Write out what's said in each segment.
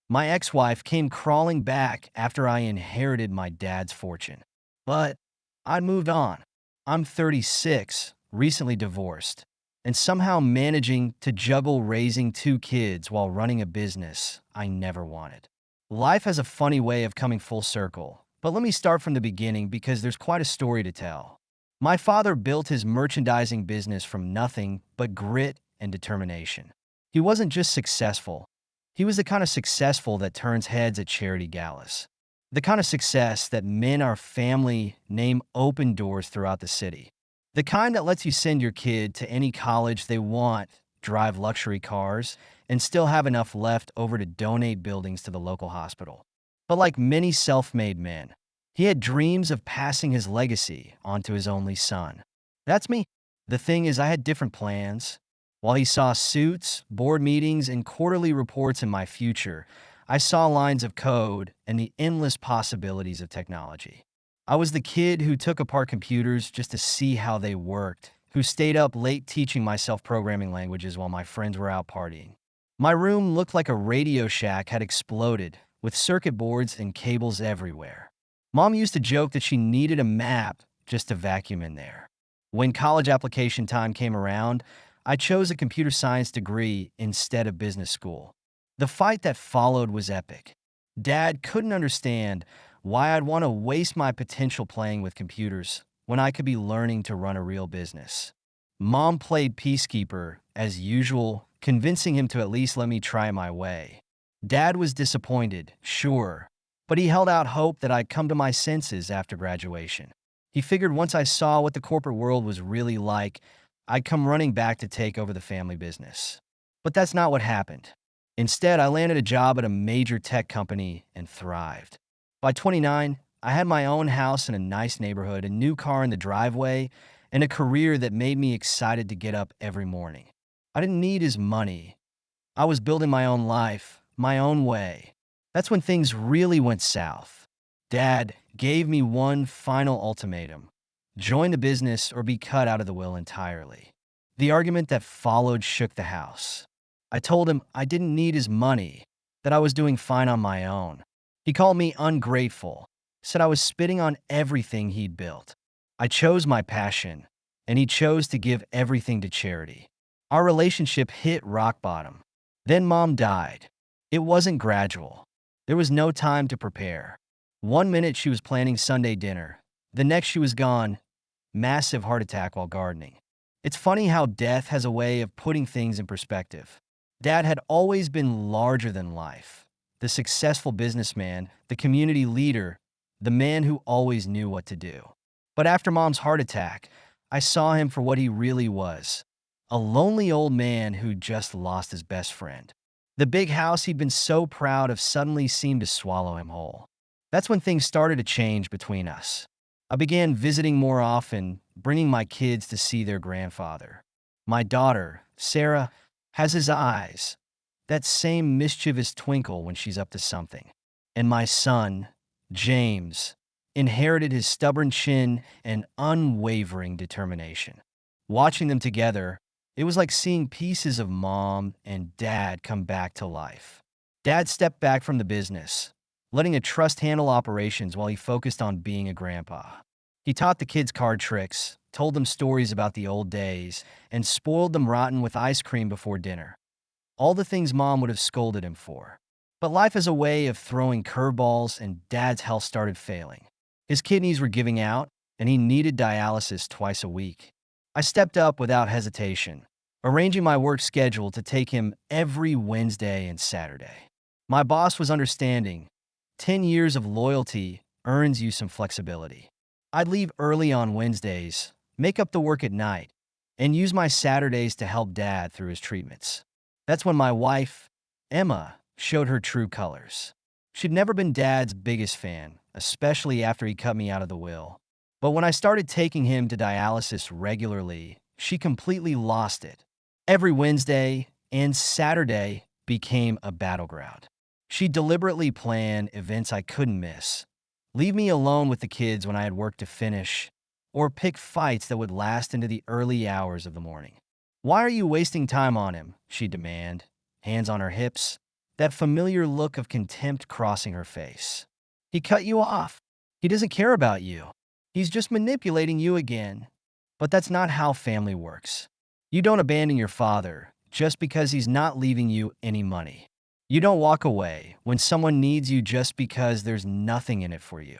My ex-wife came crawling back after I inherited my dad's fortune. But I moved on. I'm 36, recently divorced, and somehow managing to juggle raising two kids while running a business I never wanted. Life has a funny way of coming full circle, but let me start from the beginning because there's quite a story to tell. My father built his merchandising business from nothing but grit and determination. He wasn't just successful, he was the kind of successful that turns heads at charity galas. The kind of success that men our family name open doors throughout the city. The kind that lets you send your kid to any college they want, drive luxury cars, and still have enough left over to donate buildings to the local hospital. But like many self-made men, he had dreams of passing his legacy onto his only son. That's me. The thing is, I had different plans. While he saw suits, board meetings, and quarterly reports in my future, I saw lines of code and the endless possibilities of technology. I was the kid who took apart computers just to see how they worked, who stayed up late teaching myself programming languages while my friends were out partying. My room looked like a Radio Shack had exploded, with circuit boards and cables everywhere. Mom used to joke that she needed a map just to vacuum in there. When college application time came around, I chose a computer science degree instead of business school. The fight that followed was epic. Dad couldn't understand why I'd want to waste my potential playing with computers when I could be learning to run a real business. Mom played peacekeeper, as usual, convincing him to at least let me try my way. Dad was disappointed, sure, but he held out hope that I'd come to my senses after graduation. He figured once I saw what the corporate world was really like, I'd come running back to take over the family business. But that's not what happened. Instead, I landed a job at a major tech company and thrived. By 29, I had my own house in a nice neighborhood, a new car in the driveway, and a career that made me excited to get up every morning. I didn't need his money. I was building my own life, my own way. That's when things really went south. Dad gave me one final ultimatum: join the business or be cut out of the will entirely. The argument that followed shook the house. I told him I didn't need his money, that I was doing fine on my own. He called me ungrateful, said I was spitting on everything he'd built. I chose my passion, and he chose to give everything to charity. Our relationship hit rock bottom. Then Mom died. It wasn't gradual. There was no time to prepare. One minute she was planning Sunday dinner. The next she was gone. Massive heart attack while gardening. It's funny how death has a way of putting things in perspective. Dad had always been larger than life. The successful businessman, the community leader, the man who always knew what to do. But after Mom's heart attack, I saw him for what he really was: a lonely old man who just lost his best friend. The big house he'd been so proud of suddenly seemed to swallow him whole. That's when things started to change between us. I began visiting more often, bringing my kids to see their grandfather. My daughter, Sarah, has his eyes, that same mischievous twinkle when she's up to something. And my son, James, inherited his stubborn chin and unwavering determination. Watching them together, it was like seeing pieces of Mom and Dad come back to life. Dad stepped back from the business, letting a trust handle operations while he focused on being a grandpa. He taught the kids card tricks, told them stories about the old days, and spoiled them rotten with ice cream before dinner. All the things Mom would have scolded him for. But life has a way of throwing curveballs, and Dad's health started failing. His kidneys were giving out, and he needed dialysis twice a week. I stepped up without hesitation, arranging my work schedule to take him every Wednesday and Saturday. My boss was understanding. 10 years of loyalty earns you some flexibility. I'd leave early on Wednesdays, make up the work at night, and use my Saturdays to help Dad through his treatments. That's when my wife, Emma, showed her true colors. She'd never been Dad's biggest fan, especially after he cut me out of the will. But when I started taking him to dialysis regularly, she completely lost it. Every Wednesday and Saturday became a battleground. She deliberately planned events I couldn't miss, leave me alone with the kids when I had work to finish, or pick fights that would last into the early hours of the morning. "Why are you wasting time on him?" she'd demand, hands on her hips. that familiar look of contempt crossing her face. He cut you off. He doesn't care about you. He's just manipulating you again. But that's not how family works. You don't abandon your father just because he's not leaving you any money. You don't walk away when someone needs you just because there's nothing in it for you.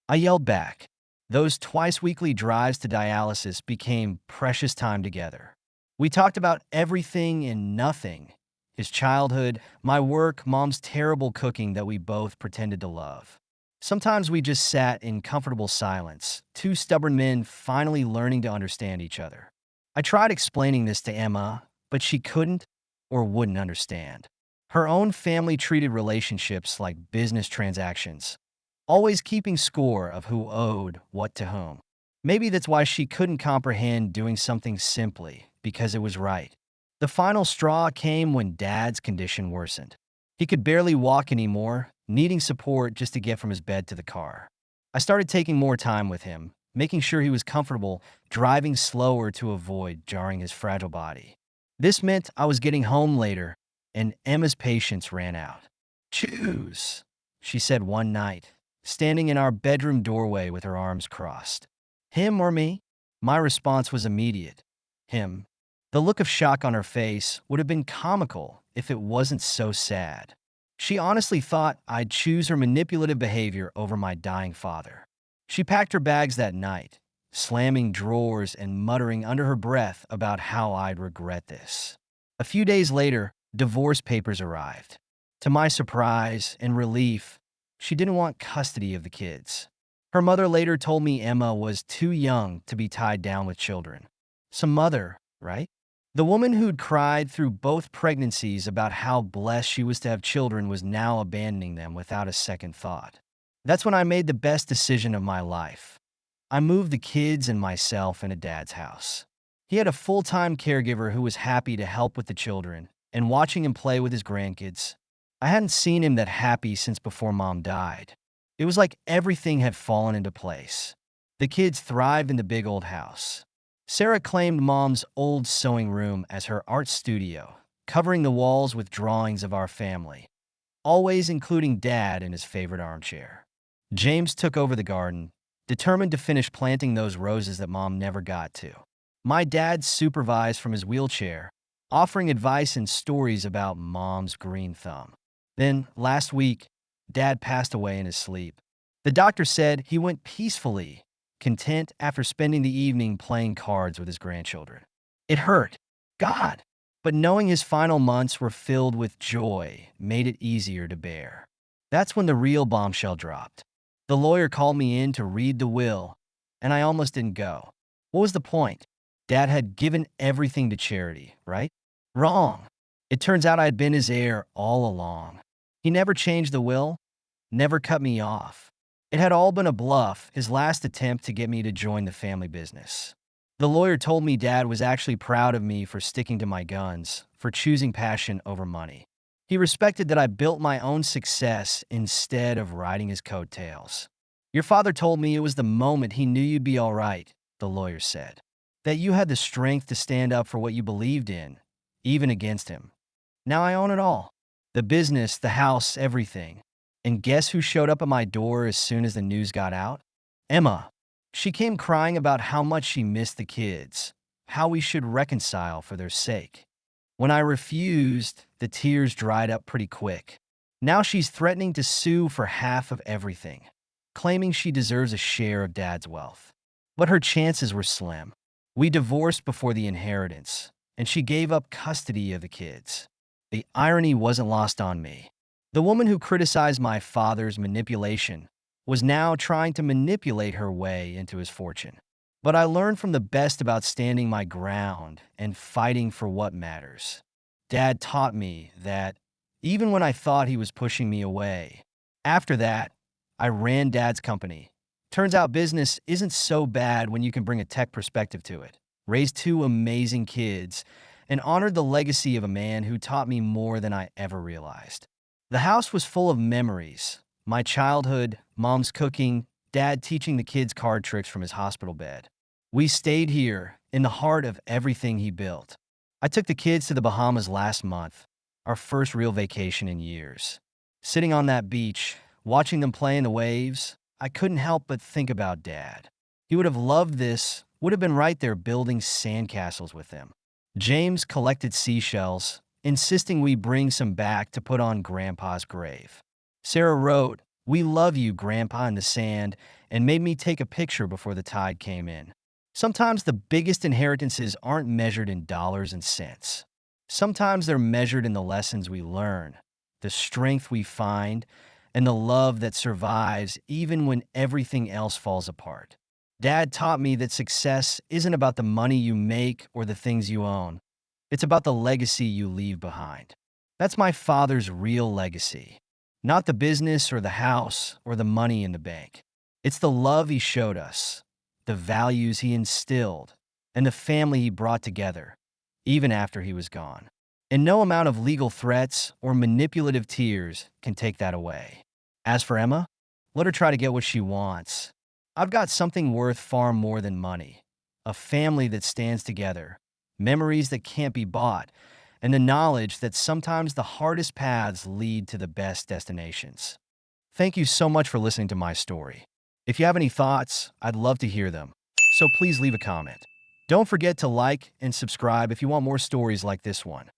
I yelled back. Those twice-weekly drives to dialysis became precious time together. We talked about everything and nothing. His childhood, my work, mom's terrible cooking that we both pretended to love. Sometimes we just sat in comfortable silence, two stubborn men finally learning to understand each other. I tried explaining this to Emma, but she couldn't or wouldn't understand. Her own family treated relationships like business transactions, always keeping score of who owed what to whom. Maybe that's why she couldn't comprehend doing something simply because it was right. The final straw came when Dad's condition worsened. He could barely walk anymore, needing support just to get from his bed to the car. I started taking more time with him, making sure he was comfortable, driving slower to avoid jarring his fragile body. This meant I was getting home later, and Emma's patience ran out. "Choose," she said one night, standing in our bedroom doorway with her arms crossed. "Him or me?" My response was immediate. Him. The look of shock on her face would have been comical if it wasn't so sad. She honestly thought I'd choose her manipulative behavior over my dying father. She packed her bags that night, slamming drawers and muttering under her breath about how I'd regret this. A few days later, divorce papers arrived. To my surprise and relief, she didn't want custody of the kids. Her mother later told me Emma was too young to be tied down with children. Some mother, right? The woman who'd cried through both pregnancies about how blessed she was to have children was now abandoning them without a second thought. That's when I made the best decision of my life. I moved the kids and myself into Dad's house. He had a full-time caregiver who was happy to help with the children and watching him play with his grandkids. I hadn't seen him that happy since before Mom died. It was like everything had fallen into place. The kids thrived in the big old house. Sarah claimed Mom's old sewing room as her art studio, covering the walls with drawings of our family, always including Dad in his favorite armchair. James took over the garden, determined to finish planting those roses that Mom never got to. My dad supervised from his wheelchair, offering advice and stories about Mom's green thumb. Then, last week, Dad passed away in his sleep. The doctor said he went peacefully, content after spending the evening playing cards with his grandchildren. It hurt, God, but knowing his final months were filled with joy made it easier to bear. That's when the real bombshell dropped. The lawyer called me in to read the will, and I almost didn't go. What was the point? Dad had given everything to charity, right? Wrong. It turns out I had been his heir all along. He never changed the will, never cut me off. It had all been a bluff, his last attempt to get me to join the family business. The lawyer told me Dad was actually proud of me for sticking to my guns, for choosing passion over money. He respected that I built my own success instead of riding his coattails. "Your father told me it was the moment he knew you'd be all right," the lawyer said. "That you had the strength to stand up for what you believed in, even against him. Now I own it all. The business, the house, everything. And guess who showed up at my door as soon as the news got out? Emma. She came crying about how much she missed the kids, how we should reconcile for their sake. When I refused, the tears dried up pretty quick. Now she's threatening to sue for half of everything, claiming she deserves a share of Dad's wealth. But her chances were slim. We divorced before the inheritance, and she gave up custody of the kids. The irony wasn't lost on me. The woman who criticized my father's manipulation was now trying to manipulate her way into his fortune. But I learned from the best about standing my ground and fighting for what matters. Dad taught me that even when I thought he was pushing me away. After that, I ran Dad's company. Turns out business isn't so bad when you can bring a tech perspective to it. Raised two amazing kids and honored the legacy of a man who taught me more than I ever realized. The house was full of memories. My childhood, Mom's cooking, Dad teaching the kids card tricks from his hospital bed. We stayed here, in the heart of everything he built. I took the kids to the Bahamas last month, our first real vacation in years. Sitting on that beach, watching them play in the waves, I couldn't help but think about Dad. He would have loved this, would have been right there building sandcastles with them. James collected seashells, insisting we bring some back to put on Grandpa's grave. Sarah wrote, "We love you, Grandpa," in the sand, and made me take a picture before the tide came in. Sometimes the biggest inheritances aren't measured in dollars and cents. Sometimes they're measured in the lessons we learn, the strength we find, and the love that survives even when everything else falls apart. Dad taught me that success isn't about the money you make or the things you own. It's about the legacy you leave behind. That's my father's real legacy. Not the business or the house or the money in the bank. It's the love he showed us, the values he instilled, and the family he brought together, even after he was gone. And no amount of legal threats or manipulative tears can take that away. As for Emma, let her try to get what she wants. I've got something worth far more than money. A family that stands together, memories that can't be bought, and the knowledge that sometimes the hardest paths lead to the best destinations. Thank you so much for listening to my story. If you have any thoughts, I'd love to hear them. So please leave a comment. Don't forget to like and subscribe if you want more stories like this one.